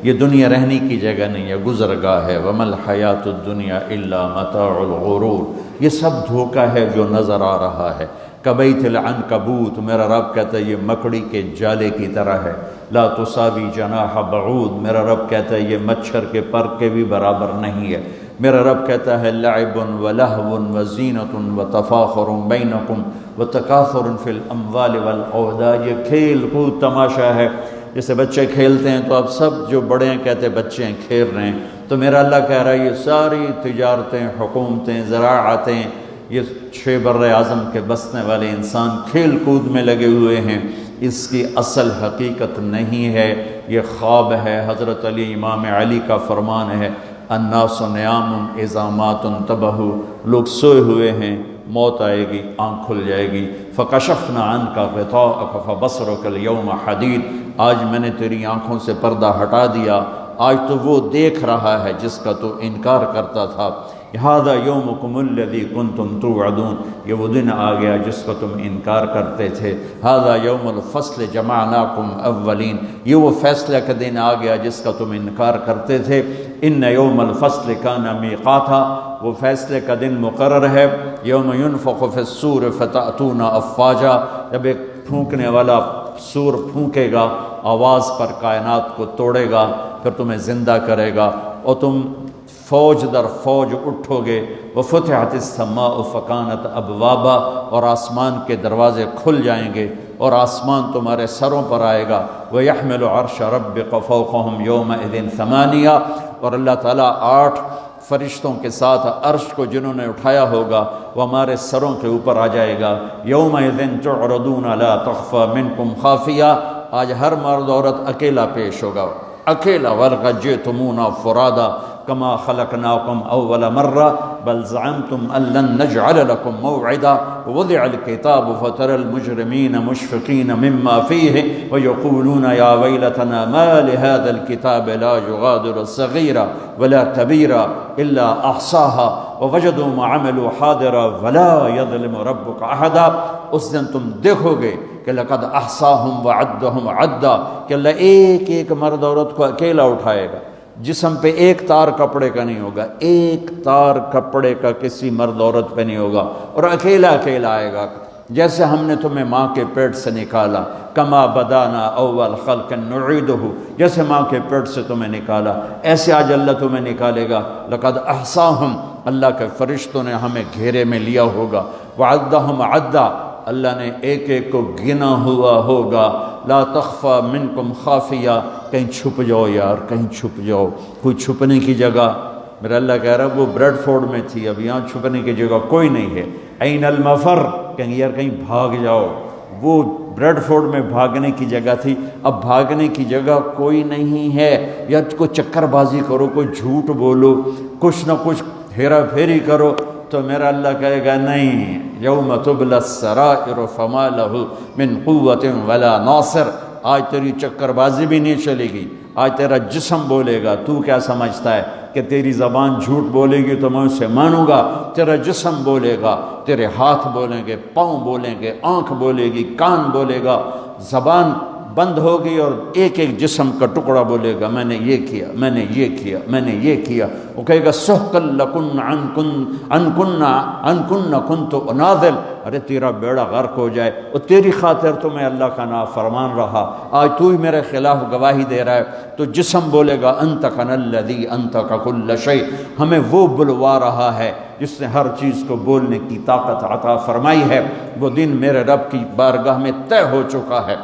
یہ دنیا رہنے کی جگہ نہیں ہے، گزرگاہ ہے۔ وَمَا الْحَيَاةُ الدُّنْيَا إِلَّا مَتَاعُ الْغُرُورِ، یہ سب دھوکہ ہے جو نظر آ رہا ہے۔ کبیت العنکبوت، میرا رب کہتا ہے یہ مکڑی کے جالے کی طرح ہے۔ لا تساوی جناح بعود، میرا رب کہتا ہے یہ مچھر کے پر کے بھی برابر نہیں ہے۔ میرا رب کہتا ہے لعب ولہو وزینۃ وتفاخر بینکم وتکاثر فی الاموال والاولاد، یہ کھیل کود تماشا ہے، جیسے بچے کھیلتے ہیں تو اب سب جو بڑے ہیں کہتے ہیں بچے ہیں کھیل رہے ہیں، تو میرا اللہ کہہ رہا ہے یہ ساری تجارتیں، حکومتیں، زراعتیں، یہ 6 بر اعظم کے بسنے والے انسان کھیل کود میں لگے ہوئے ہیں، اس کی اصل حقیقت نہیں ہے، یہ خواب ہے۔ حضرت علی امام علی کا فرمان ہے الناس نیام اذا مات انتبہوا، لوگ سوئے ہوئے ہیں، موت آئے گی، آنکھ کھل جائے گی۔ فکشفنا عنک غطاءک فبصرک اليوم حدید، آج میں نے تیری آنکھوں سے پردہ ہٹا دیا، آج تو وہ دیکھ رہا ہے جس کا تو انکار کرتا تھا۔ ھذا یومکم الذی کنتم توعدون، یہ وہ دن آ گیا جس کا تم انکار کرتے تھے۔ ھذا یوم الفصل جمعناکم اولین، یہ وہ فیصلہ کا دن آ گیا جس کا تم انکار کرتے تھے۔ ان یوم الفصل کان میقاتا، وہ فیصلے کا دن مقرر ہے۔ یوم ینفخ فی الصور فتأتون افواجا، جب ایک پھونکنے والا سور پھونکے گا، آواز پر کائنات کو توڑے گا، پھر تمہیں زندہ کرے گا اور تم فوج در فوج اٹھو گے۔ وفتحت السماء فکانت ابوابا، اور آسمان کے دروازے کھل جائیں گے اور آسمان تمہارے سروں پر آئے گا۔ وَيَحْمِلُ عَرْشَ رَبِّكَ فَوْقَهُمْ يَوْمَئِذٍ ثَمَانِيَةٌ، اور اللہ تعالیٰ 8 فرشتوں کے ساتھ عرش کو جنہوں نے اٹھایا ہوگا وہ ہمارے سروں کے اوپر آ جائے گا۔ يَوْمَئِذٍ تُعْرَضُونَ لَا تَخْفَى مِنْكُمْ خَافِيَةٌ، آج ہر مرد عورت اکیلا پیش ہوگا، اکیلا۔ وَلَقَدْ جِئْتُمُونَا فُرَادَىٰ كما خلقناكم اول مرة بل زعمتم ان لن نجعل لكم موعدا ووضع الكتاب فترى المجرمين مشفقين مما فيه ويقولون يا ويلتنا ما لهذا الكتاب لا يغادر صغيرا ولا كبيرا الا احصاها ووجدوا ما عملوا حاضرا ولا يظلم ربك احدا۔ اس دن تم دیکھو گے کہ لقد احصاهم وعدهم عدا، کہ اللہ ایک ایک مرد عورت کو اکیلا اٹھائے گا، جسم پہ ایک تار کپڑے کا نہیں ہوگا، ایک تار کپڑے کا کسی مرد عورت پہ نہیں ہوگا، اور اکیلا اکیلا آئے گا۔ جیسے ہم نے تمہیں ماں کے پیٹ سے نکالا، کما بدانا اول خلق نعیدہ، جیسے ماں کے پیٹ سے تمہیں نکالا ایسے آج اللہ تمہیں نکالے گا۔ لقد احصاہم، اللہ کے فرشتوں نے ہمیں گھیرے میں لیا ہوگا۔ وعدہم عدا، اللہ نے ایک ایک کو گنا ہوا ہوگا۔ لا تخفى منکم خافیہ، کہیں چھپ جاؤ یار، کہیں چھپ جاؤ، کوئی چھپنے کی جگہ۔ میرا اللہ کہہ رہا ہے وہ بریڈ فورڈ میں تھی، اب یہاں چھپنے کی جگہ کوئی نہیں ہے۔ این المفر، کہیں یار کہیں بھاگ جاؤ، وہ بریڈ فورڈ میں بھاگنے کی جگہ تھی، اب بھاگنے کی جگہ کوئی نہیں ہے۔ یا کوئی چکر بازی کرو، کوئی جھوٹ بولو، کچھ نہ کچھ ہیرا پھیری کرو، تو میرا اللہ کہے گا نہیں، یوم تبلی السرائر فما لہ من قوت ولا ناصر، آج تیری چکر بازی بھی نہیں چلے گی، آج تیرا جسم بولے گا۔ تو کیا سمجھتا ہے کہ تیری زبان جھوٹ بولے گی تو میں اسے مانوں گا؟ تیرا جسم بولے گا، تیرے ہاتھ بولیں گے، پاؤں بولیں گے، آنکھ بولے گی، کان بولے گا، زبان بند ہوگی اور ایک ایک جسم کا ٹکڑا بولے گا میں نے یہ کیا، میں نے یہ کیا، میں نے یہ کیا۔ وہ کہے گا سحقا لکن ان کن کنت اناذل، ارے تیرا بیڑا غرق ہو جائے، اور تیری خاطر تو میں اللہ کا نافرمان رہا، آج تو ہی میرے خلاف گواہی دے رہا ہے۔ تو جسم بولے گا انطقنا الذی انطق کل شیء، ہمیں وہ بلوا رہا ہے جس نے ہر چیز کو بولنے کی طاقت عطا فرمائی ہے۔ وہ دن میرے رب کی بارگاہ میں طے ہو چکا ہے،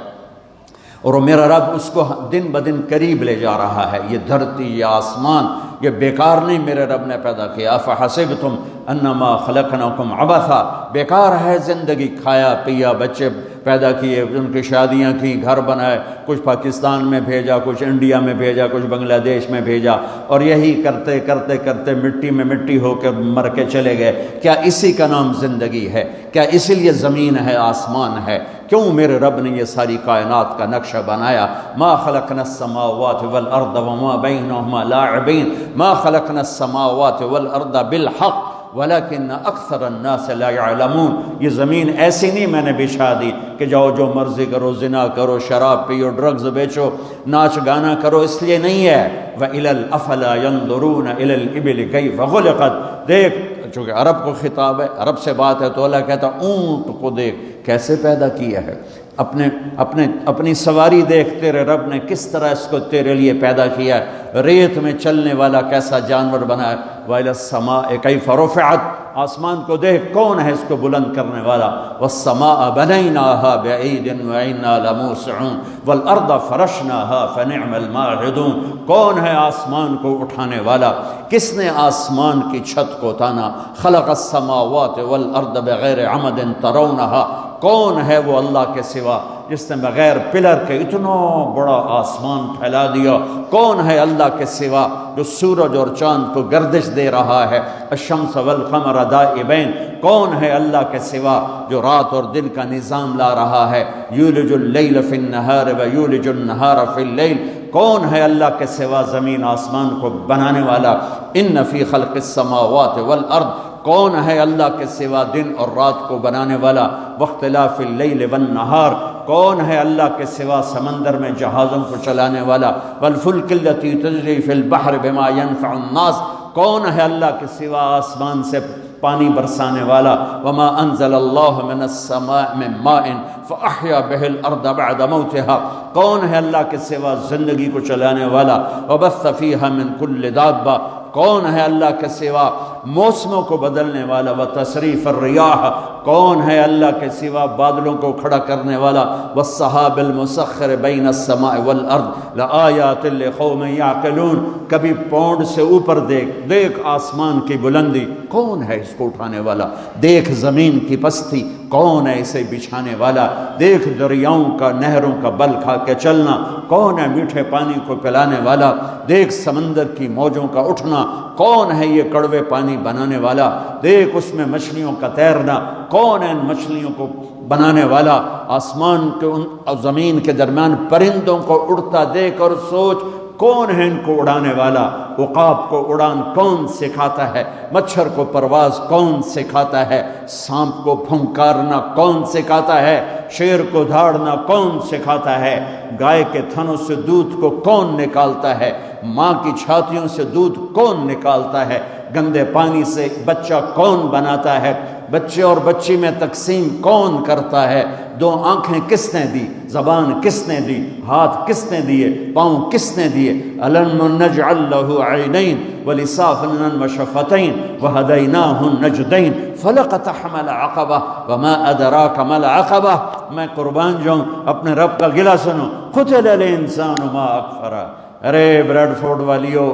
اور میرا رب اس کو دن بدن قریب لے جا رہا ہے۔ یہ دھرتی، یہ آسمان، یہ بیکار نہیں میرے رب نے پیدا کیا۔ افحسبتم انما خلقناکم عبثا، بیکار ہے زندگی، کھایا پیا، بچے پیدا کیے، ان کی شادیاں کی، گھر بنائے، کچھ پاکستان میں بھیجا، کچھ انڈیا میں بھیجا، کچھ بنگلہ دیش میں بھیجا، اور یہی کرتے کرتے کرتے مٹی میں مٹی ہو کے مر کے چلے گئے۔ کیا اسی کا نام زندگی ہے؟ کیا اسی لیے زمین ہے، آسمان ہے؟ کیوں میرے رب نے یہ ساری کائنات کا نقشہ بنایا؟ ما خلقنا السماوات والارض وما بینہما لاعبین، ما خلقنا السماوات والارض بالحق ولکن اکثر الناس لا یعلمون، یہ زمین ایسی نہیں میں نے بچھا دی کہ جاؤ جو مرضی کرو، زنا کرو، شراب پیو، ڈرگز بیچو، ناچ گانا کرو، اس لیے نہیں ہے۔ وَإِلَى الْأَفْلَا يَنْظُرُونَ إِلَى الْإِبِلِ كَيْفَ خُلِقَتْ، دیکھ، چونکہ عرب کو خطاب ہے، عرب سے بات ہے، تو اللہ کہتا اونٹ کو دیکھ کیسے پیدا کیا ہے، اپنی سواری دیکھ، تیرے رب نے کس طرح اس کو تیرے لیے پیدا کیا ہے، ریت میں چلنے والا کیسا جانور بنا ہے۔ وَإِلَى السَّمَاءِ كَيْفَ رُفِعَتْ، آسمان کو دیکھ کون ہے اس کو بلند کرنے والا۔ وَالسَّمَاءَ بَنَيْنَاهَا بِأَيْدٍ وَإِنَّا لَمُوسِعُونَ وَالْأَرْضَ فَرَشْنَاهَا فَنِعْمَ الْمَاهِدُونَ، کون ہے آسمان کو اٹھانے والا، کس نے آسمان کی چھت کو تانا۔ خَلَقَ السَّمَاوَاتِ وَالْأَرْضَ بِغَيْرِ عَمَدٍ تَرَوْنَهَا، کون ہے وہ اللہ کے سوا جس نے بغیر پلر کے اتنا بڑا آسمان پھیلا دیا؟ کون ہے اللہ کے سوا جو سورج اور چاند کو گردش دے رہا ہے؟ الشمس والقمر دائبین، کون ہے اللہ کے سوا جو رات اور دن کا نظام لا رہا ہے؟ یولج اللیل فی النہار ویولج النہار فی اللیل، کون ہے اللہ کے سوا زمین آسمان کو بنانے والا؟ ان فی خلق السماوات والارض، کون ہے اللہ کے سوا دن اور رات کو بنانے والا؟ واختلاف اللیل والنہار، کون ہے اللہ کے سوا سمندر میں جہازوں کو چلانے والا؟ والفلک التی تجری فی البحر بما ينفع الناس، کون ہے اللہ کے سوا آسمان سے پانی برسانے والا؟ وما انزل اللہ من السماء من ماء فاحیا به الارض بعد موتها، کون ہے اللہ کے سوا زندگی کو چلانے والا؟ وبث فیہا من کل دابہ، کون ہے اللہ کے سوا موسموں کو بدلنے والا؟ وتصریف الریاح، کون ہے اللہ کے سوا بادلوں کو کھڑا کرنے والا؟ والسحاب المسخر بین السماء والارض لآیات لقوم یعقلون، کبھی پونڈ سے اوپر دیکھ آسمان کی بلندی، کون ہے اس کو اٹھانے والا؟ دیکھ زمین کی پستی، کون ہے اسے بچھانے والا؟ دیکھ دریاؤں کا، نہروں کا بل کھا کے چلنا، کون ہے میٹھے پانی کو پلانے والا؟ دیکھ سمندر کی موجوں کا اٹھنا، کون ہے یہ کڑوے پانی بنانے والا؟ دیکھ اس میں مچھلیوں کا تیرنا، کون ہے ان مچھلیوں کو بنانے والا؟ آسمان کے اور زمین کے درمیان پرندوں کو اڑتا دیکھ اور سوچ، کون ہے ان کو اڑانے والا؟ عقاب کو اڑان کون سکھاتا ہے؟ مچھر کو پرواز کون سکھاتا ہے؟ سانپ کو پھنکارنا کون سکھاتا ہے؟ شیر کو دھاڑنا کون سکھاتا ہے؟ گائے کے تھنوں سے دودھ کو کون نکالتا ہے؟ ماں کی چھاتیوں سے دودھ کون نکالتا ہے؟ گندے پانی سے بچہ کون بناتا ہے؟ بچے اور بچی میں تقسیم کون کرتا ہے؟ دو آنکھیں کس نے دی؟ زبان کس نے دی؟ ہاتھ کس نے دیے؟ پاؤں کس نے دیے؟ الم نجعل له عینین ولسانا وشفتین وہدیناہ النجدین فلقتحم العقبہ وما ادراک ما العقبہ۔ میں قربان جاؤں، اپنے رب کا گلہ سنو، قتل الانسان ما اکفرہ۔ ارے بریڈ فورڈ والیو،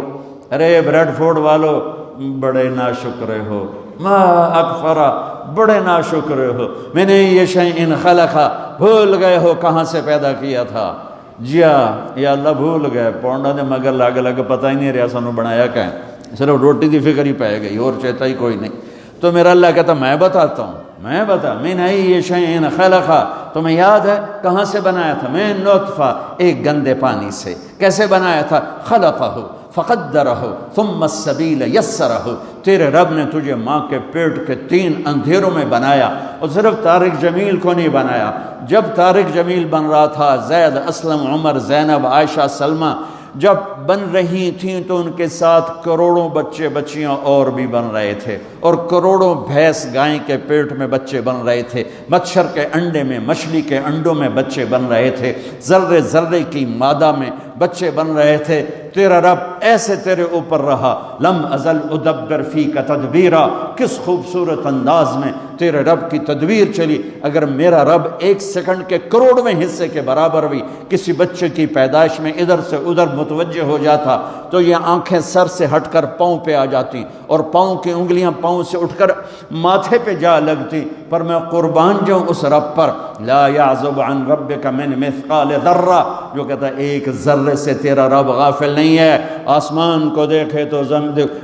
ارے بریڈ فورڈ والو، بڑے ناشکرے ہو، ما اکفرہ، بڑے ناشکرے ہو، میں نے یہ شیئن خلقہ، بھول گئے ہو کہاں سے پیدا کیا تھا؟ جیا یا اللہ بھول گئے، پونڈا نے مگر لگ پتہ ہی نہیں رہا سانو بنایا کہیں، صرف روٹی دی فکر ہی پائے گئی اور چاہتا ہی کوئی نہیں۔ تو میرا اللہ کہتا میں بتاتا ہوں، میں بتا، من ای شیئن خلقہ، تمہیں یاد ہے کہاں سے بنایا تھا؟ میں نطفہ، ایک گندے پانی سے۔ کیسے بنایا تھا؟ خلقہ فقدرہ ثم السبیل یسرہ، تیرے رب نے تجھے ماں کے پیٹ کے 3 اندھیروں میں بنایا، اور صرف طارق جمیل کو نہیں بنایا۔ جب طارق جمیل بن رہا تھا، زید، اسلم، عمر، زینب، عائشہ، سلمہ جب بن رہی تھیں تو ان کے ساتھ کروڑوں بچے بچیاں اور بھی بن رہے تھے، اور کروڑوں بھینس گائیں کے پیٹ میں بچے بن رہے تھے، مچھر کے انڈے میں، مچھلی کے انڈوں میں بچے بن رہے تھے، ذرے ذرے کی مادہ میں بچے بن رہے تھے۔ تیرا رب ایسے تیرے اوپر رہا، لم ازل ادبر فیک تدبیرا، کس خوبصورت انداز میں تیرے رب کی تدبیر چلی۔ اگر میرا رب 1 سیکنڈ کے کروڑویں حصے کے برابر بھی کسی بچے کی پیدائش میں ادھر سے ادھر متوجہ ہو جاتا تو یہ آنکھیں سر سے ہٹ کر پاؤں پہ آ جاتی، اور پاؤں کی انگلیاں پاؤں سے اٹھ کر ماتھے پہ جا لگتی۔ پر میں قربان جاؤں اس رب پر، لا یعزب عن ربک من مثقال ذرہ، جو کہتا ہے 1 ذرے سے تیرا رب غافل نہیں ہے۔ آسمان کو دیکھے تو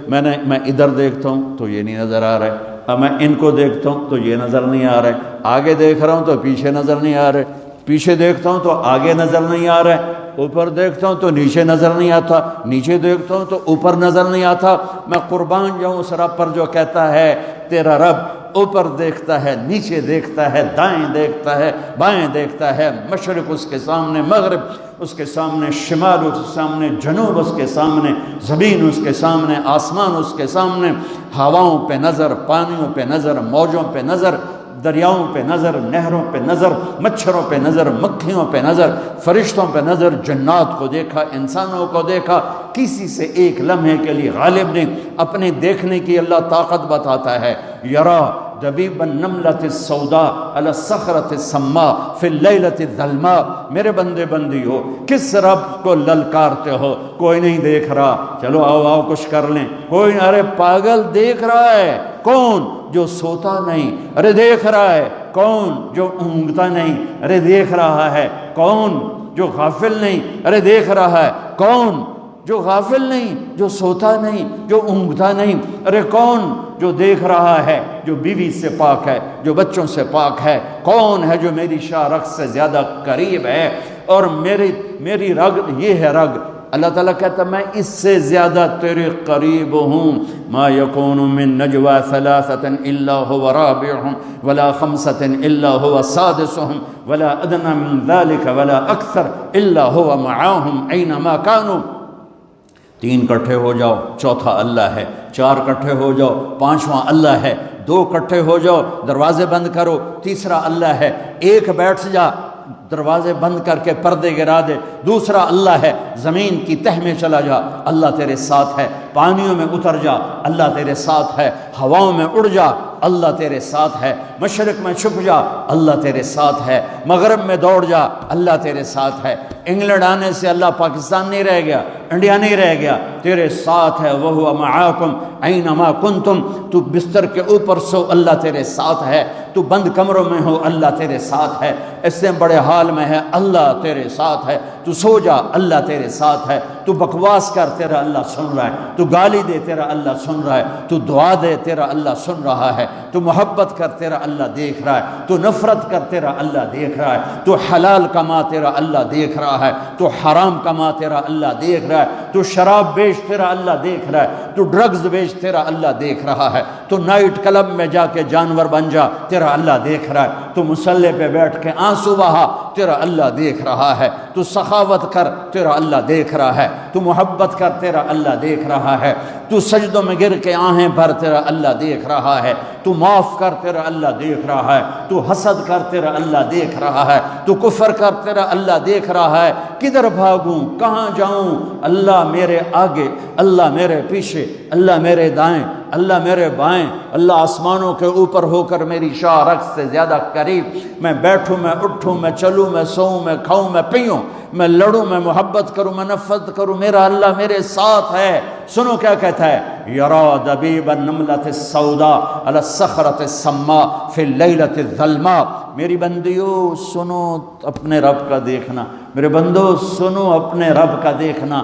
میں ادھر دیکھتا ہوں تو یہ نہیں نظر آ رہا ہے، اب میں ان کو دیکھتا ہوں تو یہ نظر نہیں آ رہا ہے، آگے دیکھ رہا ہوں تو پیچھے نظر نہیں آ رہا ہے، پیچھے دیکھتا ہوں تو آگے نظر نہیں آ رہا ہے۔ اوپر دیکھتا ہوں تو نیچے نظر نہیں آتا، نیچے دیکھتا ہوں تو اوپر نظر نہیں آتا۔ میں قربان جاؤں اس رب پر جو کہتا ہے تیرا رب اوپر دیکھتا ہے، نیچے دیکھتا ہے، دائیں دیکھتا ہے، بائیں دیکھتا ہے، مشرق اس کے سامنے، مغرب اس کے سامنے، شمال اس کے سامنے، جنوب اس کے سامنے، زمین اس کے سامنے، آسمان اس کے سامنے، ہواؤں پہ نظر، پانیوں پہ نظر، موجوں پہ نظر، دریاؤں پہ نظر، نہروں پہ نظر، مچھروں پہ نظر، مکھیوں پہ نظر، فرشتوں پہ نظر، جنات کو دیکھا، انسانوں کو دیکھا، کسی سے ایک لمحے کے لیے غالب نہیں۔ اپنے دیکھنے کی اللہ طاقت بتاتا ہے، یرا دبیب النملۃ السوداء علی الصخرۃ السماء فی اللیلۃ الظلماء۔ میرے بندے بندیو، کس رب کو للکارتے ہو؟ کوئی نہیں دیکھ رہا، چلو آؤ آؤ کچھ کر لیں، کوئی، ارے پاگل دیکھ رہا ہے، کون؟ جو سوتا نہیں، ارے دیکھ رہا ہے، کون؟ جو اونگتا نہیں، ارے دیکھ رہا ہے، کون؟ جو غافل نہیں، ارے دیکھ رہا ہے، کون؟ جو غافل نہیں، جو سوتا نہیں، جو اونگتا نہیں، ارے کون؟ جو دیکھ رہا ہے، جو بیوی سے پاک ہے، جو بچوں سے پاک ہے، کون ہے جو میری شاہ رگ سے زیادہ قریب ہے؟ اور میری رگ یہ ہے رگ، اللہ تعالیٰ کہتا ہے میں اس سے زیادہ تیرے قریب ہوں۔ ما یکون من نجوى ثلاثة الا هو رابعهم ولا خمسة الا هو سادسهم ولا ادنى من ذلك ولا اکثر الا هو معاهم اینما كانوا۔ تین کٹھے ہو جاؤ، چوتھا اللہ ہے، چار کٹھے ہو جاؤ، پانچواں اللہ ہے، دو کٹھے ہو جاؤ، دروازے بند کرو، تیسرا اللہ ہے، ایک بیٹھ جا، دروازے بند کر کے پردے گرا دے، دوسرا اللہ ہے، زمین کی تہ میں چلا جا، اللہ تیرے ساتھ ہے، پانیوں میں اتر جا، اللہ تیرے ساتھ ہے، ہواؤں میں اڑ جا، اللہ تیرے ساتھ ہے، مشرق میں چھپ جا، اللہ تیرے ساتھ ہے، مغرب میں دوڑ جا، اللہ تیرے ساتھ ہے۔ انگلینڈ آنے سے اللہ پاکستان نہیں رہ گیا، انڈیا نہیں رہ گیا، تیرے ساتھ ہے، وَهُوَ مَعَاكُمْ أَيْنَمَا كُنْتُمْ۔ تو بستر کے اوپر سو، اللہ تیرے ساتھ ہے، تو بند کمروں میں ہو، اللہ تیرے ساتھ ہے، اس سے بڑے حال میں ہے، اللہ تیرے ساتھ ہے، تو سو جا، اللہ تیرے ساتھ ہے، تو بکواس کر، تیرا اللہ سن رہا ہے، تو گالی دے، تیرا اللہ سن رہا ہے، تو دعا دے، تیرا اللہ سن رہا ہے، تو محبت کر، تیرا اللہ دیکھ رہا ہے، تو نفرت کر، تیرا اللہ دیکھ رہا ہے، تو حلال کما، تیرا اللہ دیکھ رہا ہے، تو حرام کما، تیرا اللہ دیکھ رہا ہے، تو شراب بیچ، تیرا اللہ دیکھ رہا ہے، تو ڈرگز بیچ، تیرا اللہ دیکھ رہا ہے، تو نائٹ کلب میں جا کے جانور بن جا، تیرا اللہ دیکھ رہا ہے، تو مصلی پہ بیٹھ کے آنسو بہا، تیرا اللہ دیکھ رہا ہے، تو سخاوت کر، تیرا اللہ دیکھ رہا ہے، تو محبت کر، تیرا اللہ دیکھ رہا ہے، تو سجدوں میں گر کے آہیں بھر، تیرا اللہ دیکھ رہا ہے، تو معاف کر، تیرا اللہ دیکھ رہا ہے، تو حسد کر، تیرا اللہ دیکھ رہا ہے، تو کفر کر، تیرا اللہ دیکھ رہا ہے۔ کدھر بھاگوں، کہاں جاؤں؟ اللہ میرے آگے، اللہ میرے پیچھے، اللہ میرے دائیں، اللہ میرے بائیں، اللہ آسمانوں کے اوپر ہو کر میری شاہ رگ سے زیادہ قریب۔ میں بیٹھوں، میں اٹھوں، میں چلوں، میں سوؤں، میں کھاؤں، میں پیوں، میں لڑوں، میں محبت کروں، میں نفرت کروں، میرا اللہ میرے ساتھ ہے۔ سنو کیا کہتا ہے، یرا دبیب النملۃ السوداء علی الصخرۃ السماء فی اللیلۃ الظلماء۔ میری بندیو سنو اپنے رب کا دیکھنا، میرے بندو سنو اپنے رب کا دیکھنا۔